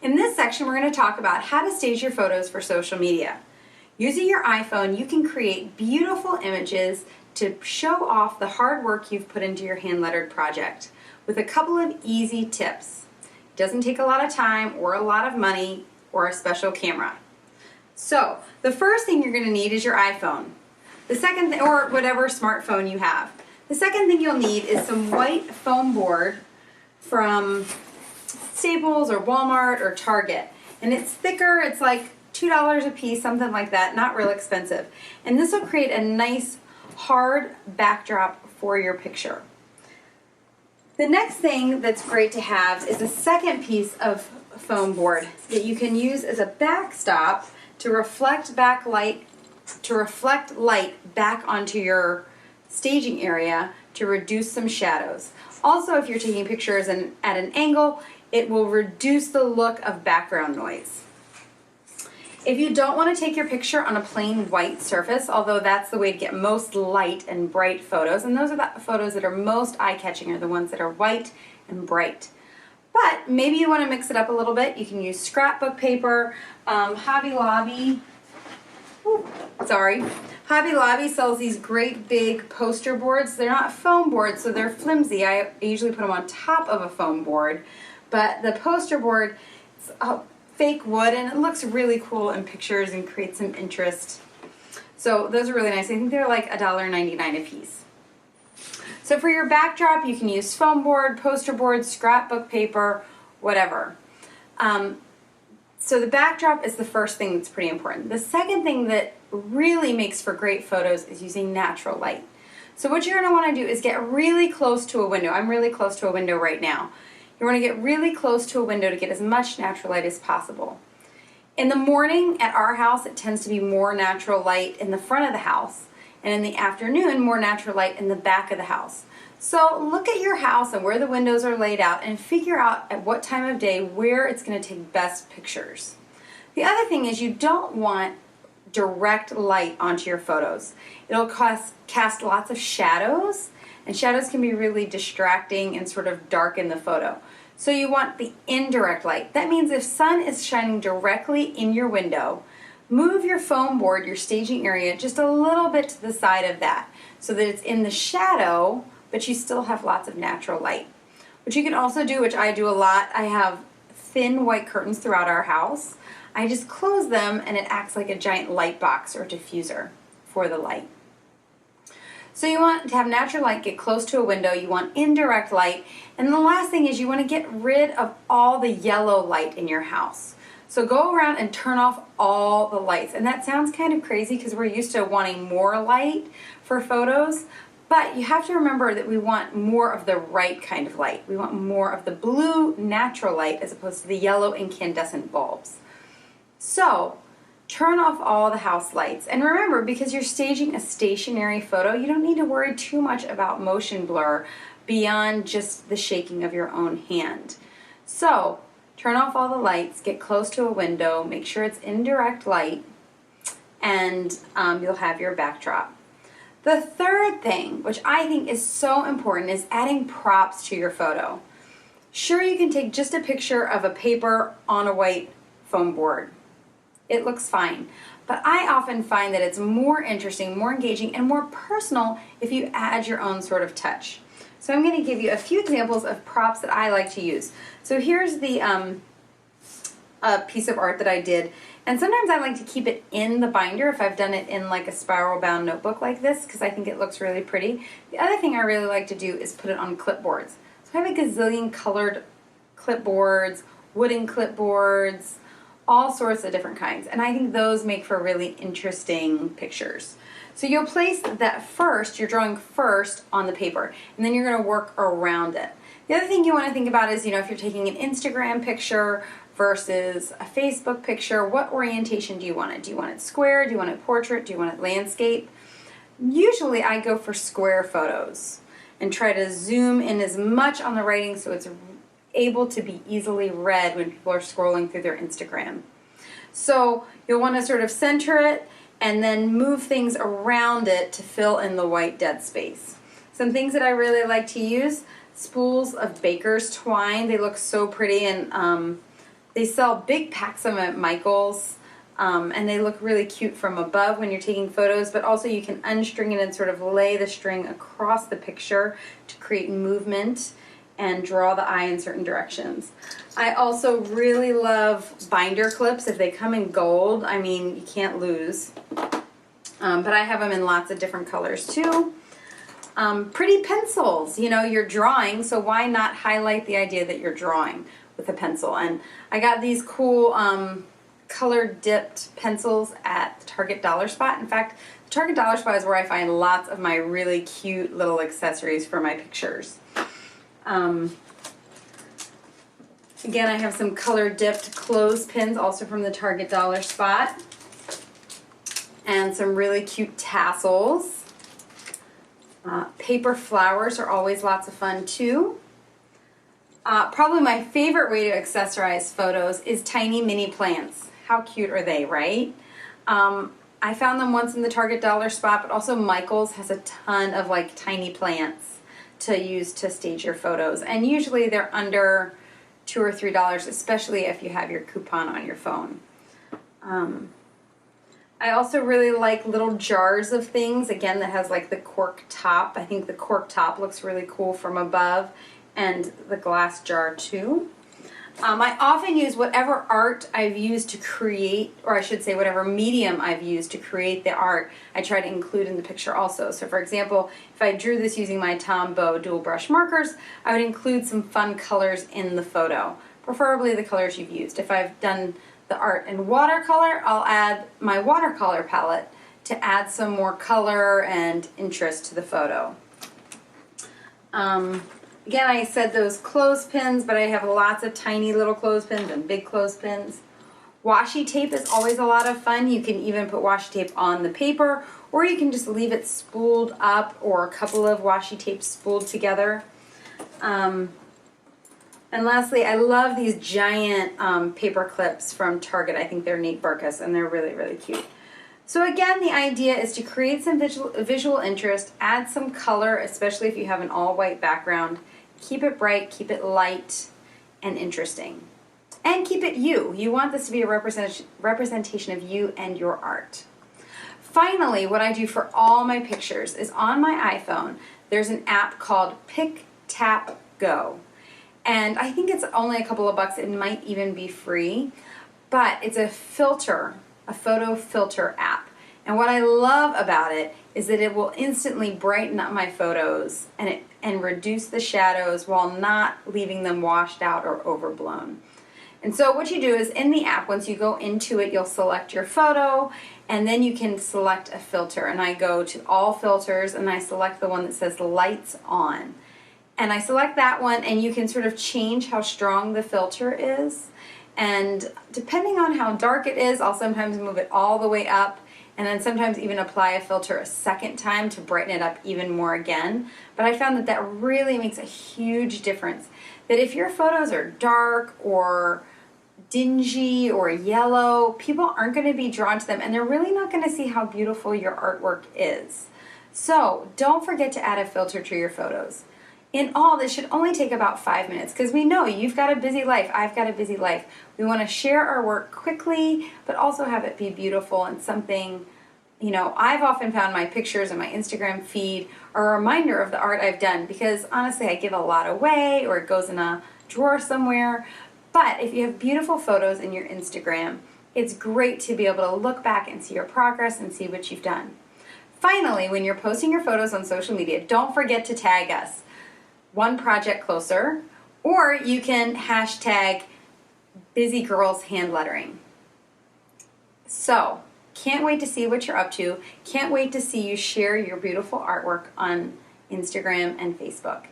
In this section, we're going to talk about how to stage your photos for social media. Using your iPhone, you can create beautiful images to show off the hard work you've put into your hand-lettered project with a couple of easy tips. It doesn't take a lot of time or a lot of money or a special camera. So, the first thing you're going to need is your iPhone. The second or whatever smartphone you have. The second thing you'll need is some white foam board from Staples or Walmart or Target. And it's thicker, it's like $2 a piece, something like that, not real expensive. And this will create a nice hard backdrop for your picture. The next thing that's great to have is a second piece of foam board that you can use as a backstop to reflect light back onto your staging area to reduce some shadows. Also, if you're taking pictures at an angle, it will reduce the look of background noise. If you don't want to take your picture on a plain white surface, although that's the way to get most light and bright photos, and those are the photos that are most eye-catching, are the ones that are white and bright. But maybe you want to mix it up a little bit. You can use scrapbook paper. Hobby Lobby sells these great big poster boards. They're not foam boards, so they're flimsy. I usually put them on top of a foam board. But the poster board is fake wood, and it looks really cool in pictures and creates some interest. So those are really nice. I think they're like $1.99 a piece. So for your backdrop, you can use foam board, poster board, scrapbook paper, whatever. So the backdrop is the first thing that's pretty important. The second thing that really makes for great photos is using natural light. So what you're going to want to do is get really close to a window. I'm really close to a window right now. You want to get really close to a window to get as much natural light as possible. In the morning at our house, it tends to be more natural light in the front of the house, and in the afternoon, more natural light in the back of the house. So look at your house and where the windows are laid out and figure out at what time of day where it's going to take best pictures. The other thing is you don't want direct light onto your photos. It'll cast lots of shadows, and shadows can be really distracting and sort of darken the photo. So you want the indirect light. That means if sun is shining directly in your window, move your foam board, your staging area, just a little bit to the side of that so that it's in the shadow, but you still have lots of natural light. What you can also do, which I do a lot, I have thin white curtains throughout our house. I just close them and it acts like a giant light box or diffuser for the light. So you want to have natural light, get close to a window, you want indirect light, and the last thing is you want to get rid of all the yellow light in your house. So go around and turn off all the lights. And that sounds kind of crazy because we're used to wanting more light for photos, but you have to remember that we want more of the right kind of light. We want more of the blue natural light as opposed to the yellow incandescent bulbs. So turn off all the house lights. And remember, because you're staging a stationary photo, you don't need to worry too much about motion blur beyond just the shaking of your own hand. So turn off all the lights, get close to a window, make sure it's indirect light, and you'll have your backdrop. The third thing, which I think is so important, is adding props to your photo. Sure, you can take just a picture of a paper on a white foam board. It looks fine. But I often find that it's more interesting, more engaging, and more personal if you add your own sort of touch. So I'm going to give you a few examples of props that I like to use. So here's the piece of art that I did. And sometimes I like to keep it in the binder if I've done it in like a spiral bound notebook like this because I think it looks really pretty. The other thing I really like to do is put it on clipboards. So I have a gazillion colored clipboards, wooden clipboards, all sorts of different kinds. And I think those make for really interesting pictures. So you'll place that first, you're drawing first on the paper, and then you're going to work around it. The other thing you want to think about is, if you're taking an Instagram picture versus a Facebook picture, what orientation do you want it? Do you want it square? Do you want it portrait? Do you want it landscape? Usually I go for square photos and try to zoom in as much on the writing so it's able to be easily read when people are scrolling through their Instagram. So you'll want to sort of center it and then move things around it to fill in the white dead space. Some things that I really like to use, spools of baker's twine. They look so pretty, and They sell big packs of them at Michael's, and they look really cute from above when you're taking photos, but also you can unstring it and sort of lay the string across the picture to create movement and draw the eye in certain directions. I also really love binder clips. If they come in gold, I mean, you can't lose. But I have them in lots of different colors too. Pretty pencils, you know, you're drawing, so why not highlight the idea that you're drawing with a pencil? And I got these cool color dipped pencils at the Target Dollar Spot. In fact, the Target Dollar Spot is where I find lots of my really cute little accessories for my pictures. Again, I have some color dipped clothespins also from the Target Dollar Spot, and some really cute tassels. Paper flowers are always lots of fun too. Probably my favorite way to accessorize photos is tiny mini plants. How cute are they, right? I found them once in the Target Dollar Spot, but also Michael's has a ton of like tiny plants to use to stage your photos. And usually they're under $2 or $3, especially if you have your coupon on your phone. I also really like little jars of things, again, that has like the cork top. I think the cork top looks really cool from above, and the glass jar too. I often use whatever art I've used to create, or I should say whatever medium I've used to create the art, I try to include in the picture also. So for example, if I drew this using my Tombow dual brush markers, I would include some fun colors in the photo, preferably the colors you've used. If I've done the art in watercolor, I'll add my watercolor palette to add some more color and interest to the photo. Again, I said those clothespins, but I have lots of tiny little clothespins and big clothespins. Washi tape is always a lot of fun. You can even put washi tape on the paper, or you can just leave it spooled up, or a couple of washi tapes spooled together. And lastly, I love these giant paper clips from Target. I think they're Nate Berkus, and they're really, really cute. So again, the idea is to create some visual interest, add some color, especially if you have an all-white background. Keep it bright, keep it light and interesting. And keep it you. You want this to be a representation of you and your art. Finally, what I do for all my pictures is on my iPhone, there's an app called Pick, Tap, Go. And I think it's only a couple of bucks. It might even be free. But it's a filter, a photo filter app. And what I love about it is that it will instantly brighten up my photos and reduce the shadows while not leaving them washed out or overblown. And so what you do is in the app, once you go into it, you'll select your photo, and then you can select a filter. And I go to all filters, and I select the one that says lights on. And I select that one, and you can sort of change how strong the filter is. And depending on how dark it is, I'll sometimes move it all the way up, and then sometimes even apply a filter a second time to brighten it up even more again. But I found that that really makes a huge difference. That if your photos are dark or dingy or yellow, people aren't going to be drawn to them, and they're really not going to see how beautiful your artwork is. So don't forget to add a filter to your photos. In all, this should only take about 5 minutes, because we know you've got a busy life, I've got a busy life. We want to share our work quickly, but also have it be beautiful and something, you know, I've often found my pictures and my Instagram feed are a reminder of the art I've done, because honestly I give a lot away or it goes in a drawer somewhere. But if you have beautiful photos in your Instagram, it's great to be able to look back and see your progress and see what you've done. Finally, when you're posting your photos on social media, don't forget to tag us. One Project Closer, or you can hashtag Busy Girls Hand Lettering. So, can't wait to see what you're up to. Can't wait to see you share your beautiful artwork on Instagram and Facebook.